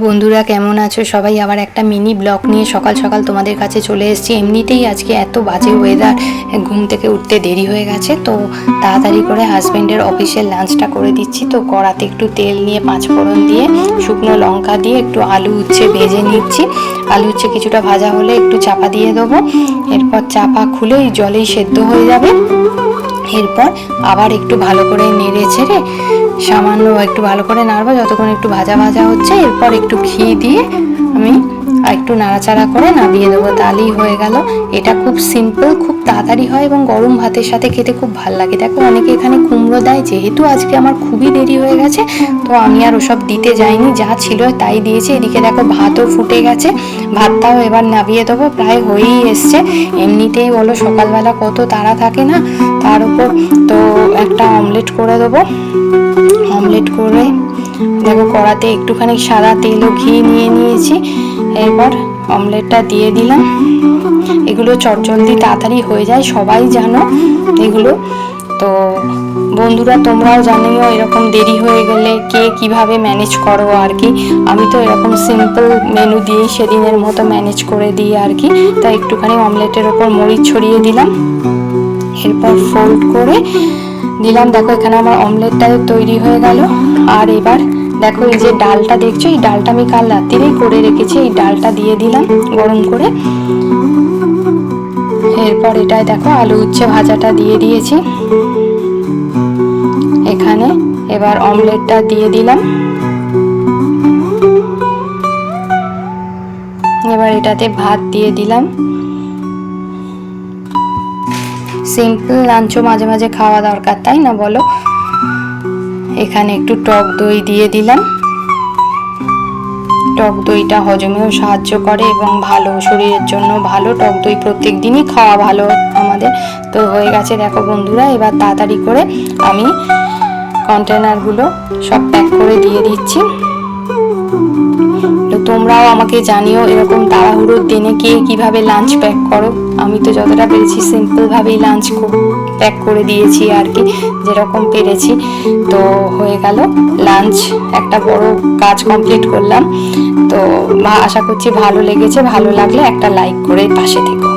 বন্ধুরা কেমন আছো সবাই? আবার একটা মিনি ব্লগ নিয়ে সকাল সকাল তোমাদের কাছে চলে এসেছি। এমনিতেই আজকে এত বাজে ওয়েদার, ঘুম থেকে উঠতে দেরি হয়ে গেছে, তো তাড়াতাড়ি করে হাজব্যান্ডের অফিসের লাঞ্চটা করে দিচ্ছি। তো কড়াতে একটু তেল নিয়ে 5 ফোড়ন দিয়ে শুকনো লঙ্কা দিয়ে একটু আলু উচ্ছে ভেজে নিচ্ছি। আলু উচ্ছে কিছুটা ভাজা হলে একটু চাপা দিয়ে দেবো, এরপর চাপা খুলেই জলেই সেদ্ধ হয়ে যাবে। এরপর আবার একটু ভালো করে নেড়ে ছেড়ে সামান্য একটু ভালো করে নাড়বো যতক্ষণ একটু ভাজা ভাজা হচ্ছে। এরপর একটু ঘি দিয়ে আমি একটু নাড়াচাড়া করে নামিয়ে দেবো, তাহলেই হয়ে গেল। এটা খুব সিম্পল, খুব তাড়াতাড়ি হয় এবং গরম ভাতের সাথে খেতে খুব ভালো লাগে। দেখো অনেকে এখানে কুমড়ো দেয়, যেহেতু আজকে আমার খুবই দেরি হয়ে গেছে তো আমি আর ওসব দিতে যাইনি, যা ছিল তাই দিয়েছি। এদিকে দেখো ভাতও ফুটে গেছে, ভাতটাও এবার নামিয়ে দেবো, প্রায় হয়েই এসছে। এমনিতেই বলো সকালবেলা কত তাড়া থাকে না, তার উপর তো একটা অমলেট করে দেবো। অমলেট করে দেখো কড়াতে একটুখানি সাদা তেল ও ঘি নিয়ে নিয়েছি, এরপর অমলেটটা দিয়ে দিলাম। এগুলো চটজলদি তাড়াতাড়ি হয়ে যায়, সবাই জানো এগুলো। তো বন্ধুরা তোমরাও জানিও এরকম দেরি হয়ে গেলে কে কিভাবে ম্যানেজ করো আর কি। আমি তো এরকম সিম্পল মেনু দিয়েই সেদিনের মতো ম্যানেজ করে দিই আর কি। তাই একটুখানি অমলেটের ওপর মরিচ ছড়িয়ে দিলাম, এরপর ফোল্ড করে দিলাম। দেখো এখানে আমার অমলেটটাও তৈরি হয়ে গেল। আর এবার দেখো এই যে ডালটা দেখছো, এই ডালটা আমি কাল রাত্রিরেই করে রেখেছি, এই ডালটা দিয়ে দিলাম গরম করে। এরপর এটাই দেখো আলু উচ্ছে ভাজাটা দিয়ে দিয়েছি এখানে। এবার অমলেটটা দিয়ে দিলাম, এবার এটাতে ভাত দিয়ে দিলাম। সিম্পল লাঞ্চও মাঝে মাঝে খাওয়া দরকার, তাই না বলো? এখানে একটু টক দই দিয়ে দিলাম। টক দইটা হজমেও সাহায্য করে এবং ভালো, শরীরের জন্য ভালো। টক দই প্রত্যেক দিনই খাওয়া ভালো আমাদের। তো হয়ে গেছে দেখো বন্ধুরা, এবার তাড়াতাড়ি করে আমি কন্টেনারগুলো সব প্যাক করে দিয়ে দিচ্ছি। তো তোমরাও আমাকে জানিও এরকম তাড়াহুড়োর দিনে কে কিভাবে লাঞ্চ প্যাক করো। আমি তো যতটা পেরেছি সিম্পলভাবেই লাঞ্চ প্যাক করে দিয়েছি আর কি, যেরকম পেরেছি। তো হয়ে গেল লাঞ্চ, একটা বড় কাজ কমপ্লিট করলাম। তো আশা করছি ভালো লেগেছে, ভালো লাগলে একটা লাইক করে পাশে থেকো।